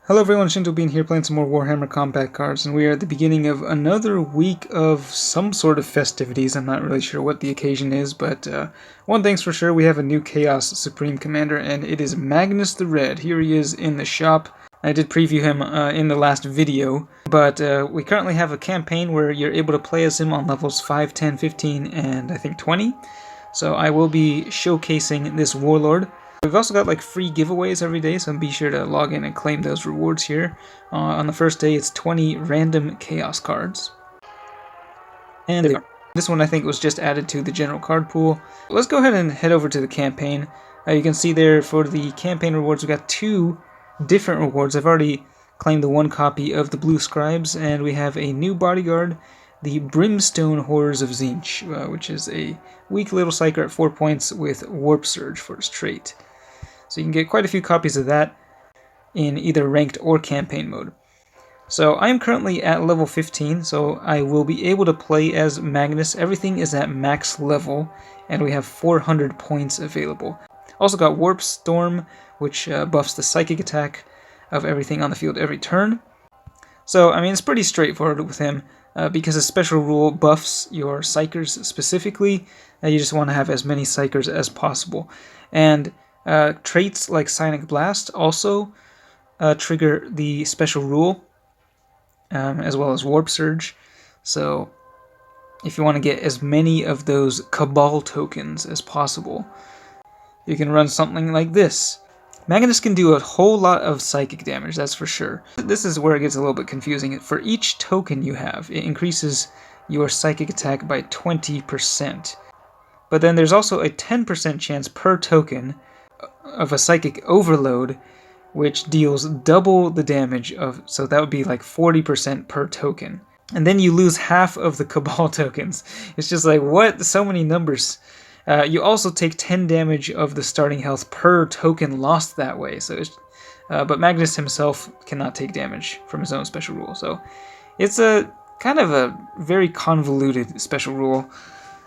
Hello everyone, Shinto Bean here playing some more Warhammer Combat cards, and we are at the beginning of another week of some sort of festivities. I'm not really sure what the occasion is, but one thing's for sure, we have a new Chaos Supreme Commander, and it is Magnus the Red. Here he is in the shop. I did preview him in the last video, but we currently have a campaign where you're able to play as him on levels 5, 10, 15, and I think 20. So I will be showcasing this Warlord. We've also got like free giveaways every day, so be sure to log in and claim those rewards here. On the first day, it's 20 random Chaos cards. And there they are. This one I think was just added to the general card pool. Let's go ahead and head over to the campaign. You can see there for the campaign rewards, we got two different rewards. I've already claimed the one copy of the Blue Scribes, and we have a new bodyguard, the Brimstone Horrors of Tzeentch, which is a weak little psyker at 4 points with Warp Surge for its trait. So you can get quite a few copies of that in either ranked or campaign mode. So I'm currently at level 15, so I will be able to play as Magnus. Everything is at max level, and we have 400 points available. Also got Warp Storm, which buffs the psychic attack of everything on the field every turn. So, I mean, it's pretty straightforward with him, because a special rule buffs your psykers specifically. You just want to have as many psykers as possible. And traits like Sonic Blast also trigger the special rule, as well as Warp Surge. So if you want to get as many of those Cabal tokens as possible, you can run something like this. Magnus can do a whole lot of psychic damage, that's for sure. This is where it gets a little bit confusing. For each token you have, it increases your psychic attack by 20%. But then there's also a 10% chance per token of a psychic overload, which deals double the damage of, so that would be like 40% per token. And then you lose half of the Cabal tokens. It's just like, what? So many numbers. You also take 10 damage of the starting health per token lost that way. So, but Magnus himself cannot take damage from his own special rule. So it's a kind of a very convoluted special rule.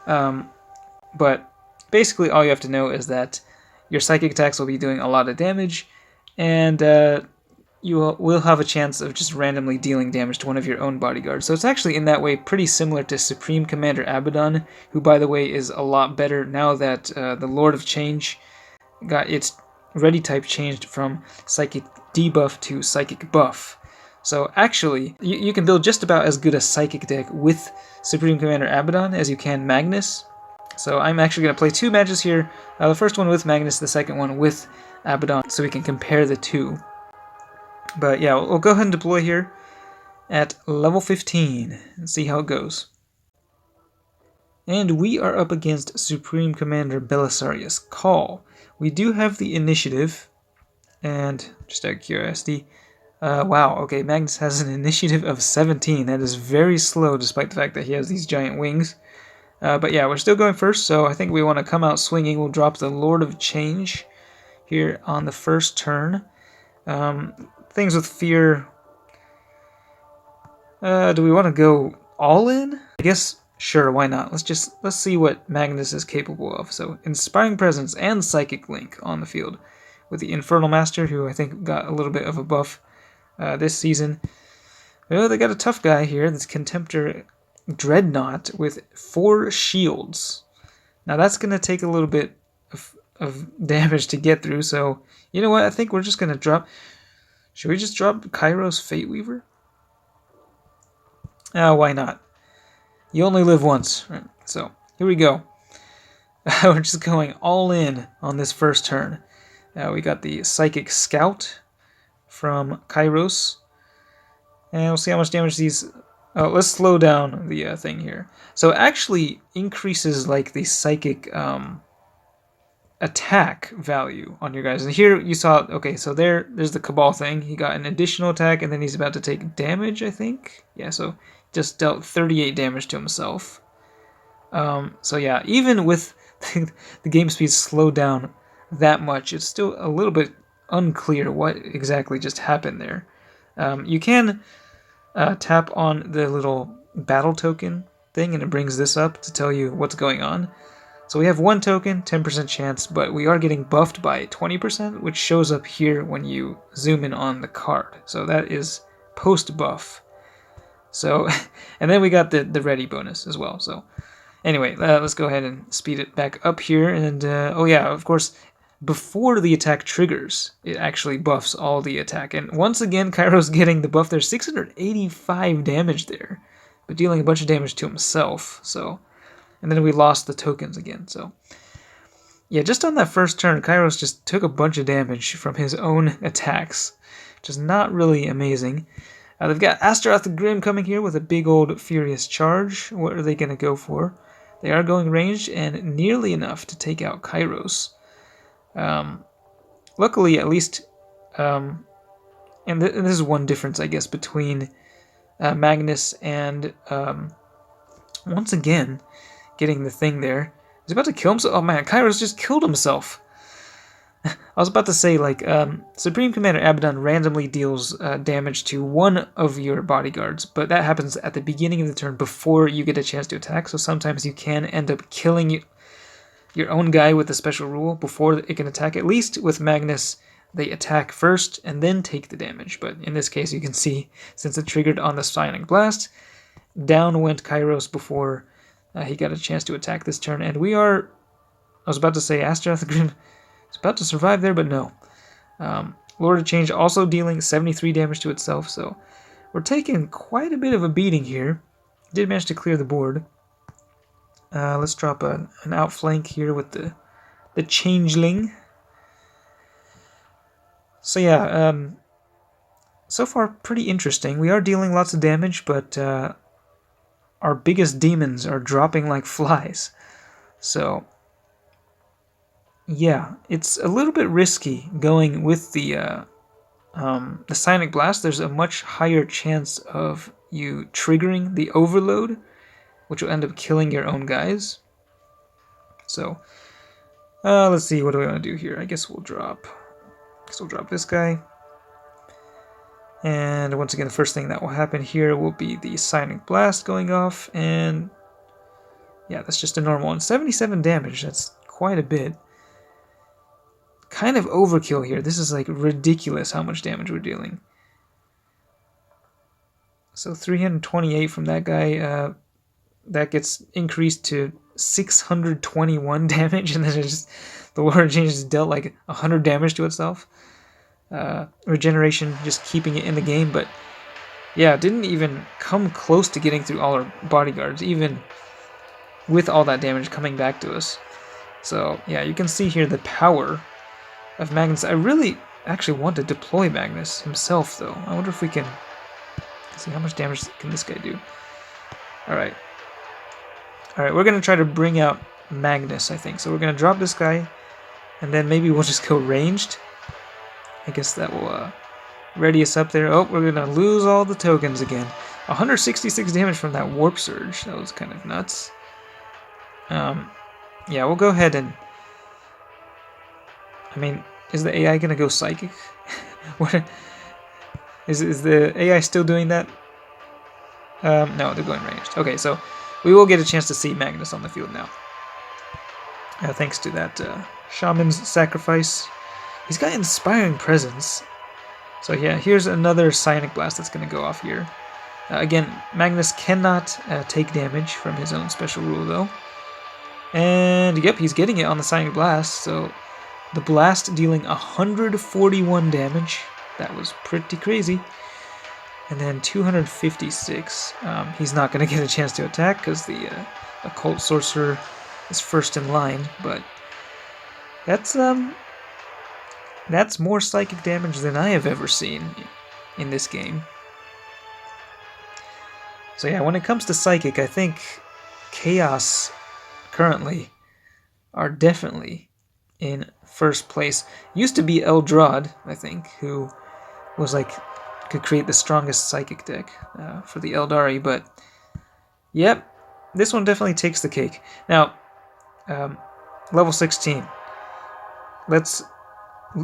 But basically all you have to know is that your psychic attacks will be doing a lot of damage, and you will have a chance of just randomly dealing damage to one of your own bodyguards. So it's actually in that way pretty similar to Supreme Commander Abaddon, who by the way is a lot better now that the Lord of Change got its ready type changed from psychic debuff to psychic buff. So actually, you can build just about as good a psychic deck with Supreme Commander Abaddon as you can Magnus. So I'm actually going to play two matches here, the first one with Magnus, the second one with Abaddon, so we can compare the two. But yeah, we'll go ahead and deploy here at level 15 and see how it goes. And we are up against Supreme Commander Belisarius Call. We do have the initiative, and just out of curiosity, wow, okay, Magnus has an initiative of 17. That is very slow despite the fact that he has these giant wings. But yeah, we're still going first, so I think we want to come out swinging. We'll drop the Lord of Change here on the first turn. Things with fear. Do we want to go all in? I guess, sure, why not? Let's see what Magnus is capable of. So, Inspiring Presence and Psychic Link on the field with the Infernal Master, who I think got a little bit of a buff this season. Well, they got a tough guy here, this Contemptor Dreadnought with 4 shields. Now that's going to take a little bit of damage to get through, so you know what, I think we're just going to drop... Should we just drop Kairos Fate Weaver? Why not? You only live once, right? So here we go. We're just going all in on this first turn. We got the Psychic Scout from Kairos, and we'll see how much damage these... let's slow down the thing here. So it actually increases like the psychic attack value on your guys. And here you saw, okay, so there's the Cabal thing. He got an additional attack, and then he's about to take damage, I think. Yeah, so just dealt 38 damage to himself. So yeah, even with the game speed slowed down that much, it's still a little bit unclear what exactly just happened there. You can tap on the little battle token thing, and it brings this up to tell you what's going on. So we have 1 token, 10% chance, but we are getting buffed by 20%, which shows up here when you zoom in on the card. So that is post-buff. So, and then we got the ready bonus as well. So anyway, let's go ahead and speed it back up here. And oh yeah, of course, before the attack triggers, it actually buffs all the attack. And once again, Kairos getting the buff there, 685 damage there, but dealing a bunch of damage to himself. So, and then we lost the tokens again. So yeah, just on that first turn, Kairos just took a bunch of damage from his own attacks, which is not really amazing. They've got Astaroth the Grim coming here with a big old Furious Charge. What are they going to go for? They are going ranged and nearly enough to take out Kairos. Luckily, at least, and this is one difference, I guess, between Magnus and, once again, getting the thing there. He's about to kill himself. Oh man, Kairos just killed himself. I was about to say, like, Supreme Commander Abaddon randomly deals damage to one of your bodyguards, but that happens at the beginning of the turn before you get a chance to attack, so sometimes you can end up killing your own guy with a special rule before it can attack. At least with Magnus, they attack first and then take the damage, but in this case you can see, since it triggered on the Psionic Blast, down went Kairos before he got a chance to attack this turn, and we are, I was about to say Astaroth the Grim, it's about to survive there, but no. Lord of Change also dealing 73 damage to itself, so we're taking quite a bit of a beating here. Did manage to clear the board. Let's drop an outflank here with the Changeling. So yeah, so far pretty interesting. We are dealing lots of damage, but our biggest demons are dropping like flies. So yeah, it's a little bit risky going with the Psionic Blast. There's a much higher chance of you triggering the Overload, which will end up killing your own guys. So, let's see, what do we want to do here? I guess we'll drop this guy. And once again, the first thing that will happen here will be the Psionic Blast going off, and yeah, that's just a normal one. 77 damage, that's quite a bit. Kind of overkill here. This is like ridiculous how much damage we're dealing. So 328 from that guy, that gets increased to 621 damage, and then the Lord of Change just dealt like 100 damage to itself. Regeneration just keeping it in the game, but yeah, it didn't even come close to getting through all our bodyguards, even with all that damage coming back to us. So yeah, you can see here the power of Magnus. I really actually want to deploy Magnus himself, though. I wonder if we can see how much damage can this guy do. Alright, we're going to try to bring out Magnus, I think. So we're going to drop this guy, and then maybe we'll just go ranged. I guess that will ready us up there. Oh, we're going to lose all the tokens again. 166 damage from that Warp Surge. That was kind of nuts. Yeah, we'll go ahead and... I mean, is the AI going to go Psychic? What is the AI still doing that? No, they're going ranged. Okay, so we will get a chance to see Magnus on the field now. Thanks to that Shaman's Sacrifice. He's got Inspiring Presence. So yeah, here's another Psionic Blast that's going to go off here. Again, Magnus cannot take damage from his own special rule, though. And yep, he's getting it on the Psionic Blast, so the blast dealing 141 damage. That was pretty crazy. And then 256. He's not going to get a chance to attack because the Occult Sorcerer is first in line, but that's more psychic damage than I have ever seen in this game. So yeah, when it comes to psychic, I think Chaos currently are definitely in first place. Used to be Eldrad, I think, who was like could create the strongest psychic deck for the Eldari, but yep, this one definitely takes the cake. Now, level 16. Let's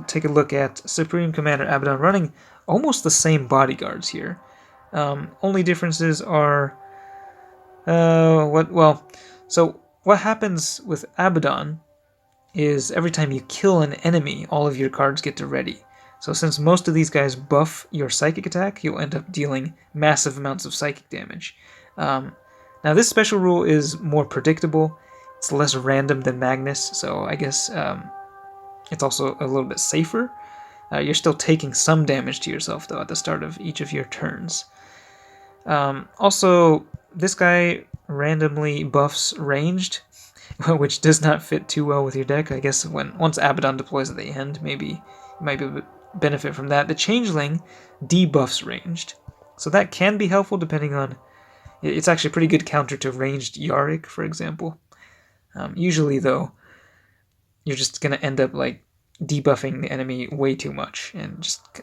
take a look at Supreme Commander Abaddon running almost the same bodyguards here. Only differences are so what happens with Abaddon is every time you kill an enemy, all of your cards get to ready. So since most of these guys buff your psychic attack, you'll end up dealing massive amounts of psychic damage. Now this special rule is more predictable. It's less random than Magnus, so I guess it's also a little bit safer. You're still taking some damage to yourself, though, at the start of each of your turns. Also, this guy randomly buffs ranged, which does not fit too well with your deck. I guess once Abaddon deploys at the end, maybe you might be able to benefit from that. The Changeling debuffs ranged, so that can be helpful depending on... It's actually a pretty good counter to ranged Yarick, for example. Usually, though, you're just going to end up like debuffing the enemy way too much, and just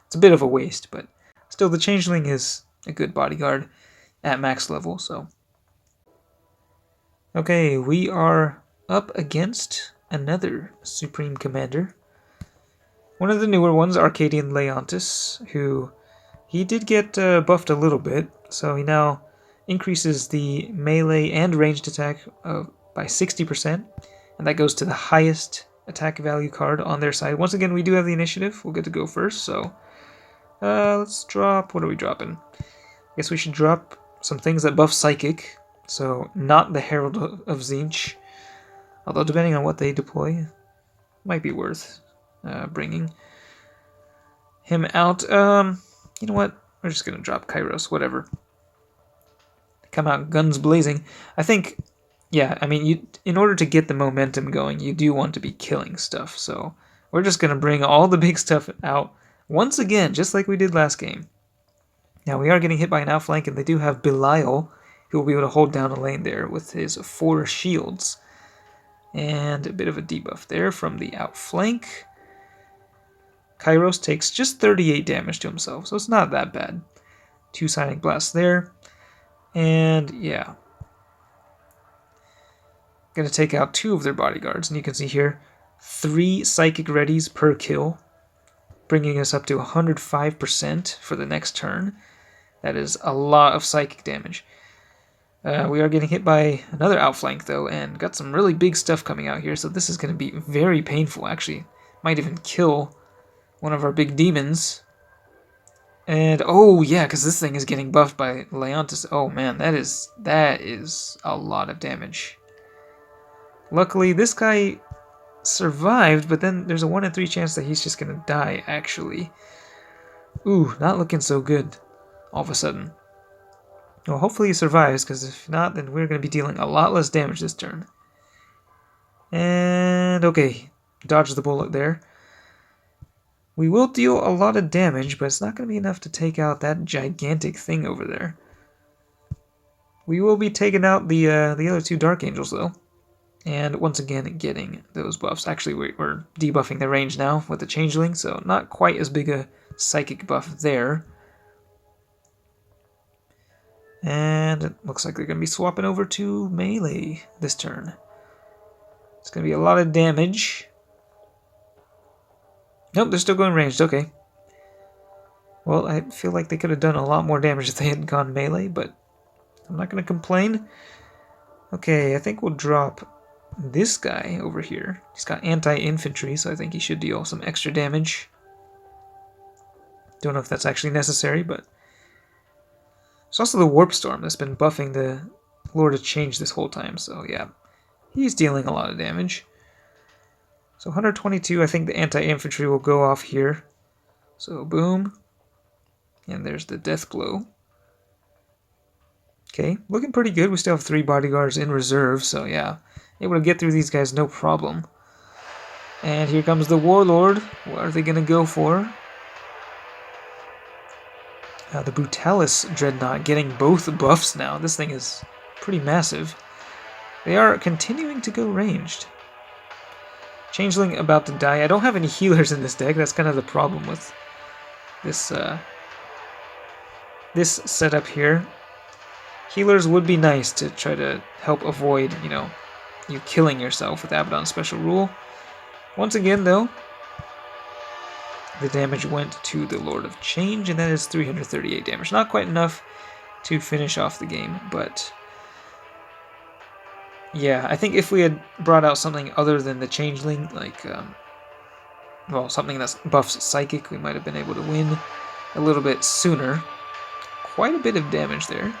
it's a bit of a waste, but still the Changeling is a good bodyguard at max level. So okay, we are up against another Supreme Commander, one of the newer ones, Arcadian Leontis, who he did get buffed a little bit, so he now increases the melee and ranged attack by 60%, and that goes to the highest attack value card on their side. Once again, we do have the initiative. We'll get to go first, so let's drop... What are we dropping? I guess we should drop some things that buff Psychic, so not the Herald of Tzeentch, although depending on what they deploy, might be worth bringing him out. You know what? We're just going to drop Kairos, whatever. Come out guns blazing. I think... Yeah, I mean, in order to get the momentum going, you do want to be killing stuff, so we're just going to bring all the big stuff out once again, just like we did last game. Now, we are getting hit by an outflank, and they do have Belial, who will be able to hold down a lane there with his 4 shields. And a bit of a debuff there from the outflank. Kairos takes just 38 damage to himself, so it's not that bad. 2 Sonic Blasts there, and yeah. Going to take out 2 of their bodyguards, and you can see here 3 psychic readies per kill, bringing us up to 105% for the next turn. That is a lot of psychic damage. We are getting hit by another outflank, though, and got some really big stuff coming out here, so this is going to be very painful. Actually, might even kill one of our big demons. And, oh yeah, because this thing is getting buffed by Leontis. Oh man, that is a lot of damage. Luckily, this guy survived, but then there's a 1 in 3 chance that he's just going to die, actually. Ooh, not looking so good, all of a sudden. Well, hopefully he survives, because if not, then we're going to be dealing a lot less damage this turn. And, okay, dodge the bullet there. We will deal a lot of damage, but it's not going to be enough to take out that gigantic thing over there. We will be taking out the other 2 Dark Angels, though. And once again, getting those buffs. Actually, we're debuffing the range now with the Changeling, so not quite as big a psychic buff there. And it looks like they're going to be swapping over to melee this turn. It's going to be a lot of damage. Nope, they're still going ranged, okay. Well, I feel like they could have done a lot more damage if they hadn't gone melee, but I'm not going to complain. Okay, I think we'll drop this guy over here. He's got anti-infantry, so I think he should deal some extra damage. Don't know if that's actually necessary, but... There's also the Warp Storm that's been buffing the Lord of Change this whole time, so yeah. He's dealing a lot of damage. So 122, I think the anti-infantry will go off here. So boom. And there's the death blow. Okay, looking pretty good. We still have 3 bodyguards in reserve, so yeah. Able to get through these guys, no problem. And here comes the Warlord. What are they going to go for? The Brutalis Dreadnought getting both buffs now. This thing is pretty massive. They are continuing to go ranged. Changeling about to die. I don't have any healers in this deck. That's kind of the problem with this this setup here. Healers would be nice to try to help avoid, you killing yourself with Abaddon's special rule. Once again, though, the damage went to the Lord of Change, and that is 338 damage. Not quite enough to finish off the game, but Yeah, I think if we had brought out something other than the Changeling, like, well, something that buffs Psychic, we might have been able to win a little bit sooner. Quite a bit of damage there.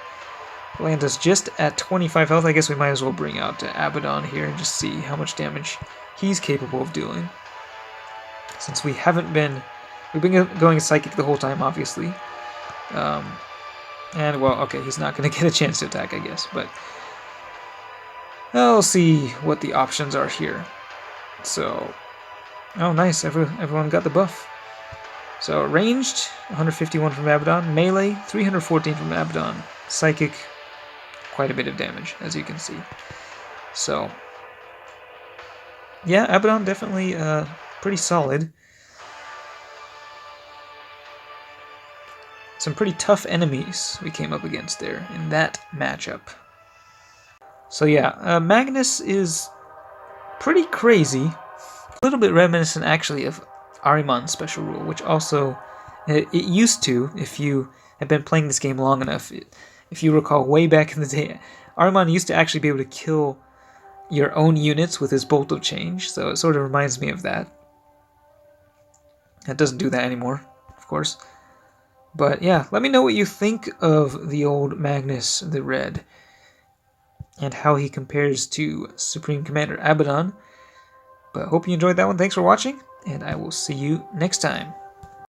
Land us just at 25 health. I guess we might as well bring out Abaddon here and just see how much damage he's capable of doing. Since we haven't been... We've been going Psychic the whole time, obviously. And, well, okay, he's not going to get a chance to attack, I guess, but... I'll see what the options are here. So... Oh, nice, everyone got the buff. So, ranged, 151 from Abaddon. Melee, 314 from Abaddon. Psychic, quite a bit of damage, as you can see. So... Yeah, Abaddon definitely pretty solid. Some pretty tough enemies we came up against there in that matchup. So yeah, Magnus is pretty crazy. A little bit reminiscent actually of Ahriman's special rule, which also, it used to, if you have been playing this game long enough, if you recall way back in the day, Ahriman used to actually be able to kill your own units with his Bolt of Change, so it sort of reminds me of that. It doesn't do that anymore, of course. But yeah, let me know what you think of the old Magnus the Red and how he compares to Supreme Commander Abaddon. But hope you enjoyed that one. Thanks for watching, and I will see you next time.